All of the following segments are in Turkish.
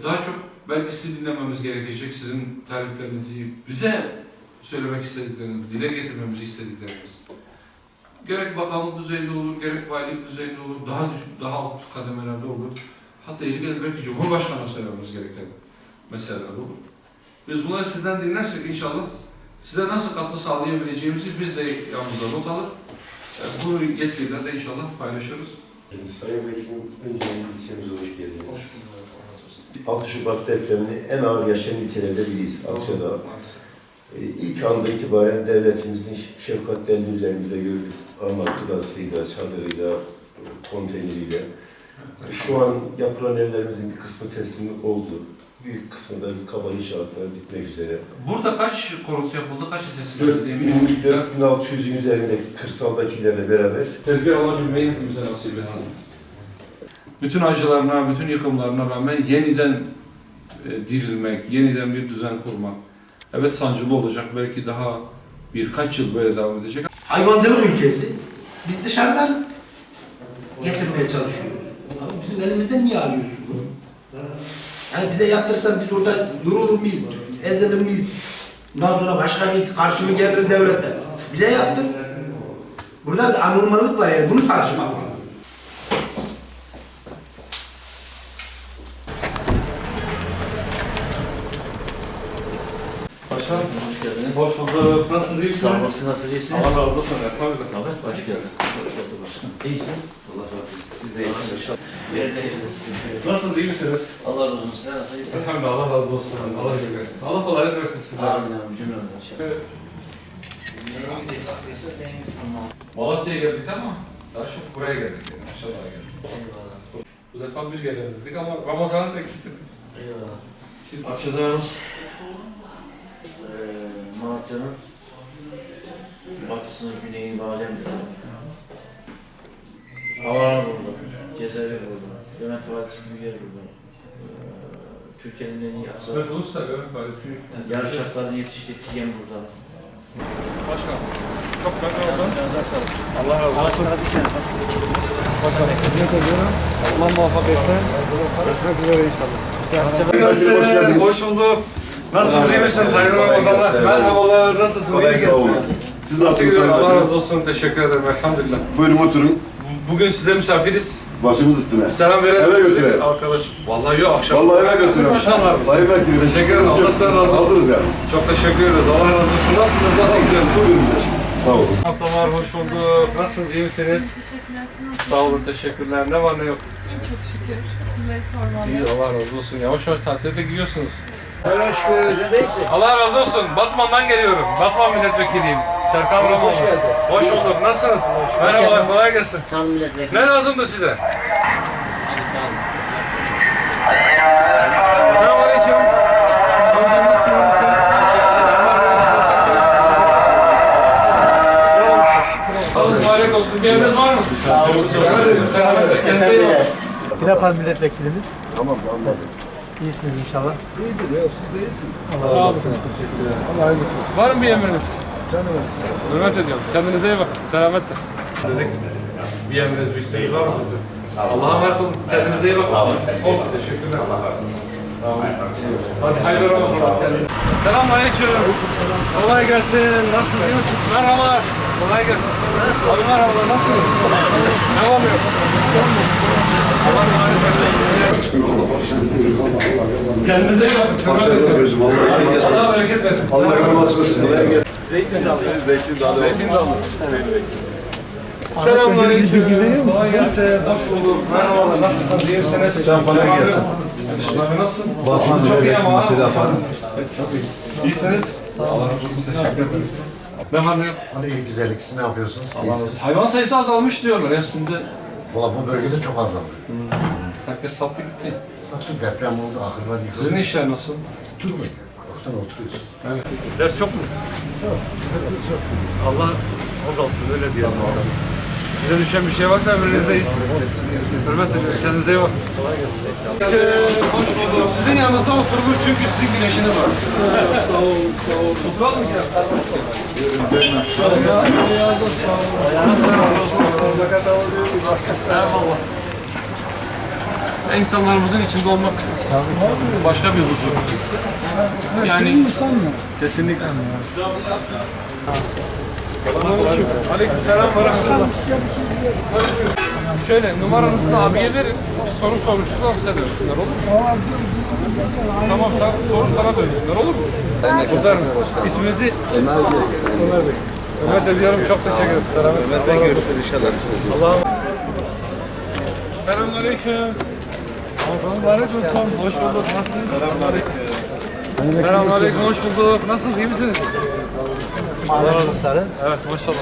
Daha çok belki sizi dinlememiz gerekecek, sizin taleplerinizi, bize söylemek istedikleriniz, dile getirmemizi istedikleriniz. Gerek bakanlık düzeyinde olur, gerek valilik düzeyinde olur, daha alt kademelerde olur. Hatta ilgili belki Cumhurbaşkanı'na söylememiz gereken meseleler olur. Biz bunları sizden dinlersek inşallah size nasıl katkı sağlayabileceğimizi biz de yanımıza not alır. Bu yetkilerle de inşallah paylaşırız. Sayın Vekilim, öncelikle ilçemize hoş geldiniz. 6 Şubat depremini en ağır yaşayan ilçelerde biriyiz Akçadağ. İlk anda itibaren devletimizin şefkatlerini üzerimize gördük. Ama gıdasıyla, çadırıyla, konteyneriyle. Şu an yapılan evlerimizin bir kısmı teslim oldu. Büyük kısmı da kaba inşaatlar bitmek üzere. Burada kaç konut yapıldı, kaç teslim edildi? 4600'ün üzerinde kırsaldakilerle beraber. Tedbir alabilmeyi hepimize nasip etsin. Bütün acılarına, bütün yıkımlarına rağmen yeniden dirilmek, yeniden bir düzen kurmak. Evet sancılı olacak, belki daha birkaç yıl böyle devam edecek. Hayvancılık ülkesi. Biz dışarıdan getirmeye çalışıyoruz. Abi bizim elimizden niye alıyorsun? Yani bize yaptırırsan biz orada yorulur muyuz? Ezilir miyiz? Bundan sonra başka bir karşı mı gelir devletten? Bize yaptır. Burada bir anormallik var yani bunu tartışmak lazım. Başkanım, Hoş geldiniz. hoş bulduk. Nasılsınız, iyi Sağ misiniz? olun, nasıl iyisiniz? Allah razı olsun. Ahmet, hoş geldin. İyisin. Allah razı olsun. Siz de iyisiniz. Neredeydiniz? Nasılsınız, iyi misiniz? Allah razı olsun. Sen nasıl iyisiniz? Efendim Allah razı olsun. Allah razı olsun. Allah kolaylık versin size. Amin amin cümleden inşallah. Malatya'ya geldik ama daha çok buraya geldik. Yani. Aşağıya geldik. Eyvallah. Bu defa biz gelebildik ama Ramazan'a da getirdik. Eyvallah. Akçadağ'ımız Malatya'nın batısının güneyini bağlayan bir taraf. Havalar burada, Cezayir burada, Levent Vadisi gibi yer burada. Türkiye'nin en iyi İsmet Ulus da Levent Vadisi'ni... yarışakların yetiştiği yem burada. Başkan, çok memnun oldum. Allah razı olsun. Başkan, hizmet ediyorum. Allah muvaffak etsin. Görüşmek üzere inşallah. Hoş geldiniz. Hoş bulduk. Nasılsınız, iyi misiniz? Hayırlı Ramazanlar. Merhabalar, nasılsınız? Kolay gelsin. Siz Nasıl gidiyor? nasılsınız? Allah razı olsun, teşekkür ederim. Elhamdülillah. Buyurun oturun. Bugün size misafiriz. Başımız üstüne. Selam verelim. Eve götürelim. Arkadaş. Vallahi yok akşam. Vallahi eve götürelim. Başkanlar. Sayın Vekilim. Teşekkür ederim. Allah sizden razı olsun. Hazırız yani. Çok teşekkür ederiz. Allah razı olsun. Nasılsınız? Nasıl gidiyor? Buyurun bize. Sağ olun. Hastalar, hoş bulduk. Nasılsınız? İyi misiniz? Teşekkürler. Siz nasılsınız? Sağ olun, teşekkürler. Ne var ne yok? İyi çok şükür. Sizleri sormalı. İyi, Allah razı olsun. Yavaş yavaş tatilde gidiyorsunuz. Neyse. Allah razı olsun. Batman'dan geliyorum. Batman milletvekiliyim. Serkan Roman. Hoş geldin. Hoş bulduk. Nasılsınız? Merhaba, kolay gelsin. Sağ olun milletvekili. Ne lazımdı size? Selamünaleyküm. Amcam nasılsın? İyi misin? Allah mübarek olsun. Bir emriniz var mı? Sağ olun. Selametle. Kendinize iyi bakın. Hilafan milletvekilimiz. Tamam anladım. İyisiniz inşallah. Sağ olun. Var mı bir emriniz? Hürmet ediyorum. Kendinize iyi bakın. Selametle. Dedik. Bir emriniz, bir isteğiniz var mı sizin? Allah'a emanet olun. Kendinize iyi bakın. Sağ olun. Teşekkürler. Allah razı olsun. Hadi hayırlı Ramazanlar. Selamünaleyküm. Kolay gelsin. Nasılsınız? İyi misiniz? Merhabalar. Kolay gelsin. Abi merhabalar. Nasılsınız? Ne var mı yok? Allah emanet olsun. Kendinize iyi bakın. Allah bereket versin. Allah razı olsun. Zeytin dalı. Selamünaleyküm. Kolay gelsin. Hoş bulduk. Merhabalar. Nasılsınız? İyi misiniz? Sen bana gelsin. Nasılsın? Başınız çok iyi ama. İyisiniz? Allah razı olsun. Teşekkür ederiz. Ne var ne yok? Hani iyi güzellik, siz ne yapıyorsunuz? Allah razı olsun. Hayvan sayısı azalmış diyorlar ya şimdi. Valla bu bölgede çok azaldı. Herkes sattı gitti. Sattı, deprem oldu, ahırlar yıkıldı. Sizin işler nasıl? Durmuyor. Baksana oturuyorsun. Evet. Dert çok mu? Çok. Allah azaltsın öyle diyelim. Bize düşen bir şey varsa emrinizdeyiz. Hürmet ediyorum. Kendinize iyi bakın. Kolay gelsin. Hoş bulduk. Sizin yanınızda oturmuş çünkü sizin güneşiniz var. Sağ olun, sağ olun. Oturalım mı ki? Nasıl razı olsun? Eyvallah. insanlarımızın içinde olmak başka bir huzur. Yani kesinlikle. Aleykümselam ve rahmetullah. Şöyle numaranızı da abiye verin. Bir soru sormuştuk, size dönsünler, olur mu? Tamam, soru sana dönsünler, olur mu? Kurtar mı? İsminizi? Ömer Bey. Ömer ediyorum, çok teşekkür ederiz. Ömer Bey, görüşürüz inşallah. Allah'a emanet. Selamünaleyküm. Selamünaleyküm. Hoş bulduk. Nasılsınız? Selamünaleyküm. Selamünaleyküm. Hoş bulduk. Nasılsınız? İyi misiniz? Allah razı olsun. Evet, maşallah.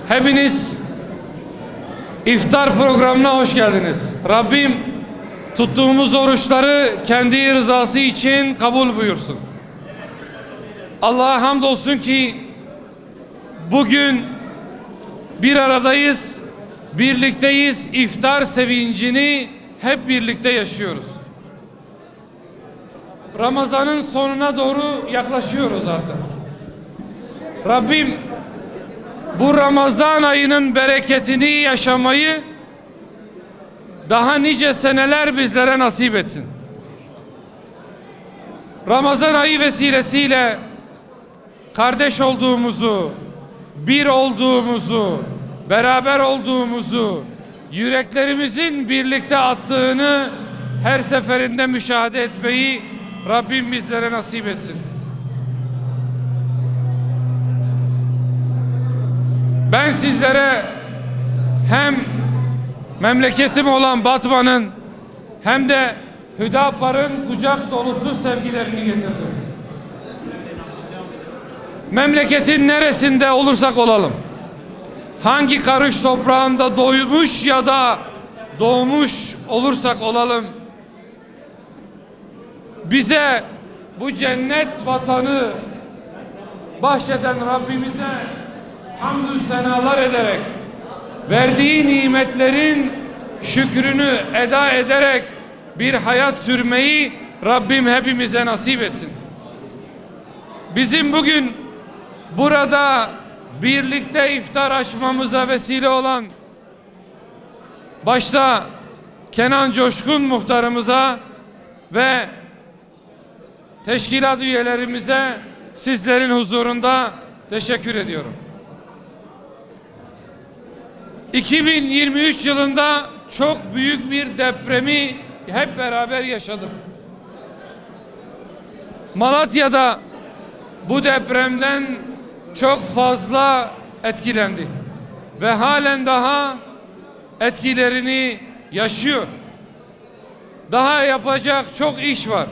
Hepiniz iftar programına hoş geldiniz. Rabbim tuttuğumuz oruçları kendi rızası için kabul buyursun. Allah'a hamdolsun ki bugün bir aradayız, birlikteyiz, iftar sevincini hep birlikte yaşıyoruz. Ramazan'ın sonuna doğru yaklaşıyoruz artık. Rabbim bu Ramazan ayının bereketini yaşamayı daha nice seneler bizlere nasip etsin. Ramazan ayı vesilesiyle kardeş olduğumuzu, bir olduğumuzu, beraber olduğumuzu, yüreklerimizin birlikte attığını her seferinde müşahede etmeyi Rabbim bizlere nasip etsin. Ben sizlere hem memleketim olan Batman'ın hem de Hüdapar'ın kucak dolusu sevgilerini getirdim. Memleketin neresinde olursak olalım, hangi karış toprağında doymuş ya da doğmuş olursak olalım, bize bu cennet vatanı bahşeden Rabbimize hamdü senalar ederek, verdiği nimetlerin şükrünü eda ederek bir hayat sürmeyi Rabbim hepimize nasip etsin. Bizim bugün burada birlikte iftar açmamıza vesile olan başta Kenan Coşkun muhtarımıza ve teşkilat üyelerimize sizlerin huzurunda teşekkür ediyorum. 2023 yılında çok büyük bir depremi hep beraber yaşadık. Malatya'da bu depremden çok fazla etkilendi ve halen daha etkilerini yaşıyor. Daha yapacak çok iş var.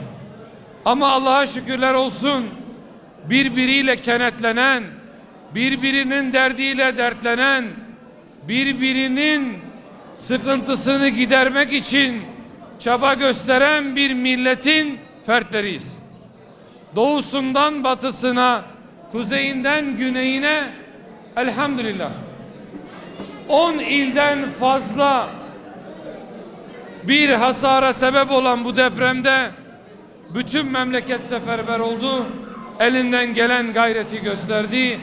Ama Allah'a şükürler olsun, birbiriyle kenetlenen, birbirinin derdiyle dertlenen, birbirinin sıkıntısını gidermek için çaba gösteren bir milletin fertleriyiz. Doğusundan batısına, kuzeyinden güneyine elhamdülillah 10 ilden fazla bir hasara sebep olan bu depremde bütün memleket seferber oldu. Elinden gelen gayreti gösterdi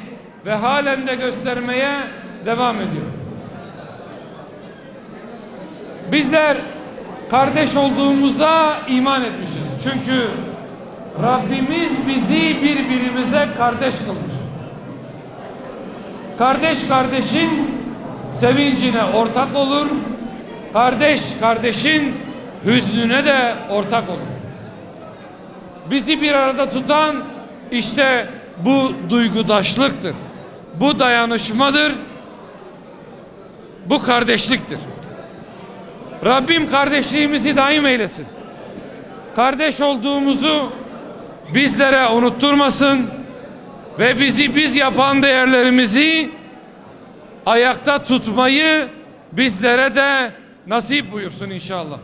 ve halen de göstermeye devam ediyor. Bizler kardeş olduğumuza iman etmişiz. Çünkü Rabbimiz bizi birbirimize kardeş kılmış. Kardeş kardeşin sevincine ortak olur. Kardeş kardeşin hüznüne de ortak olur. Bizi bir arada tutan işte bu duygudaşlıktır. Bu dayanışmadır. Bu kardeşliktir. Rabbim kardeşliğimizi daim eylesin. Kardeş olduğumuzu bizlere unutturmasın ve bizi biz yapan değerlerimizi ayakta tutmayı bizlere de nasip buyursun inşallah.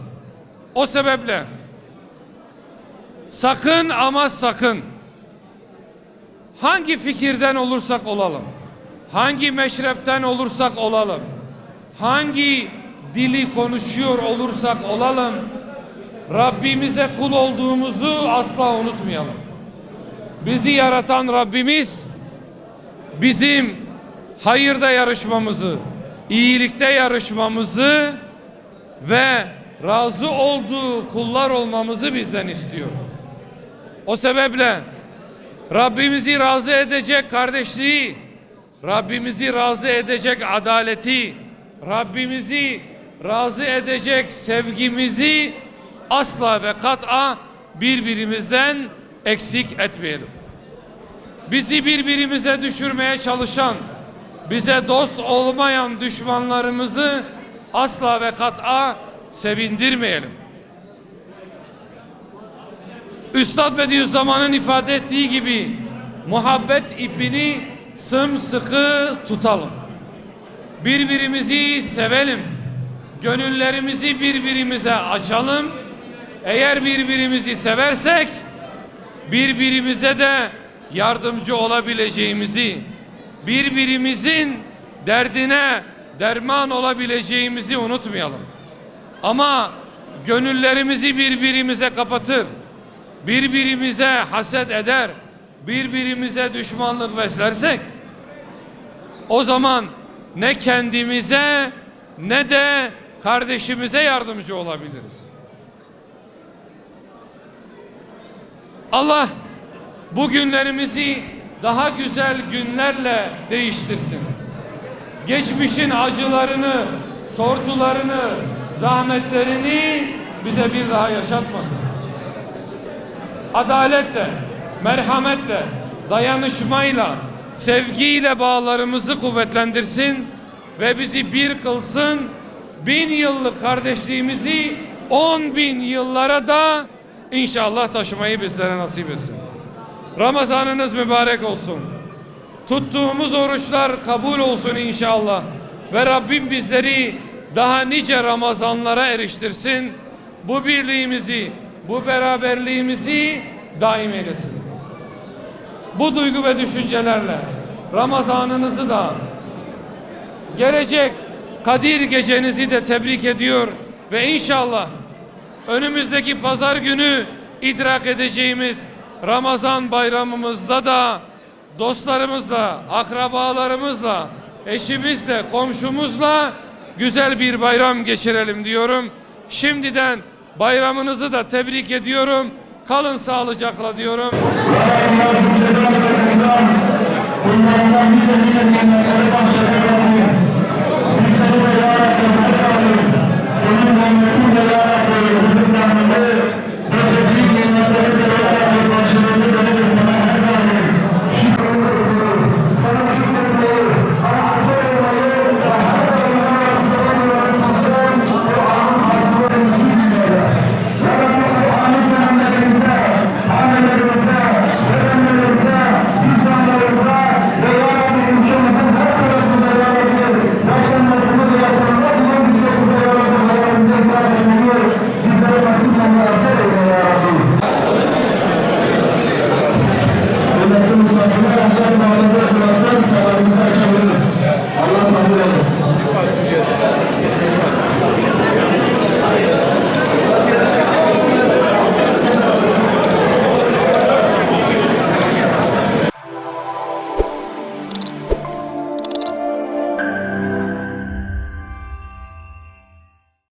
O sebeple sakın ama sakın hangi fikirden olursak olalım, hangi meşrepten olursak olalım, hangi dili konuşuyor olursak olalım, Rabbimize kul olduğumuzu asla unutmayalım. Bizi yaratan Rabbimiz bizim hayırda yarışmamızı, iyilikte yarışmamızı ve razı olduğu kullar olmamızı bizden istiyor. O sebeple Rabbimizi razı edecek kardeşliği, Rabbimizi razı edecek adaleti, Rabbimizi razı edecek sevgimizi asla ve kat'a birbirimizden eksik etmeyelim. Bizi birbirimize düşürmeye çalışan, bize dost olmayan düşmanlarımızı asla ve kat'a sevindirmeyelim. Üstad Bediüzzaman'ın ifade ettiği gibi muhabbet ipini sımsıkı tutalım. Birbirimizi sevelim. Gönüllerimizi birbirimize açalım. Eğer birbirimizi seversek birbirimize de yardımcı olabileceğimizi, birbirimizin derdine derman olabileceğimizi unutmayalım. Ama gönüllerimizi birbirimize kapatır, birbirimize haset eder, birbirimize düşmanlık beslersek o zaman ne kendimize ne de kardeşimize yardımcı olabiliriz. Allah bu günlerimizi daha güzel günlerle değiştirsin. Geçmişin acılarını, tortularını, zahmetlerini bize bir daha yaşatmasın. Adaletle, merhametle, dayanışmayla, sevgiyle bağlarımızı kuvvetlendirsin ve bizi bir kılsın. 1000 yıllık kardeşliğimizi 10.000 yıllara da İnşallah taşımayı bizlere nasip etsin. Ramazanınız mübarek olsun. Tuttuğumuz oruçlar kabul olsun inşallah. Ve Rabbim bizleri daha nice Ramazanlara eriştirsin. Bu birliğimizi, bu beraberliğimizi daim eylesin. Bu duygu ve düşüncelerle Ramazanınızı da gelecek Kadir gecenizi de tebrik ediyor ve inşallah önümüzdeki pazar günü idrak edeceğimiz Ramazan bayramımızda da dostlarımızla, akrabalarımızla, eşimizle, komşumuzla güzel bir bayram geçirelim diyorum. Şimdiden bayramınızı da tebrik ediyorum. Kalın sağlıcakla diyorum.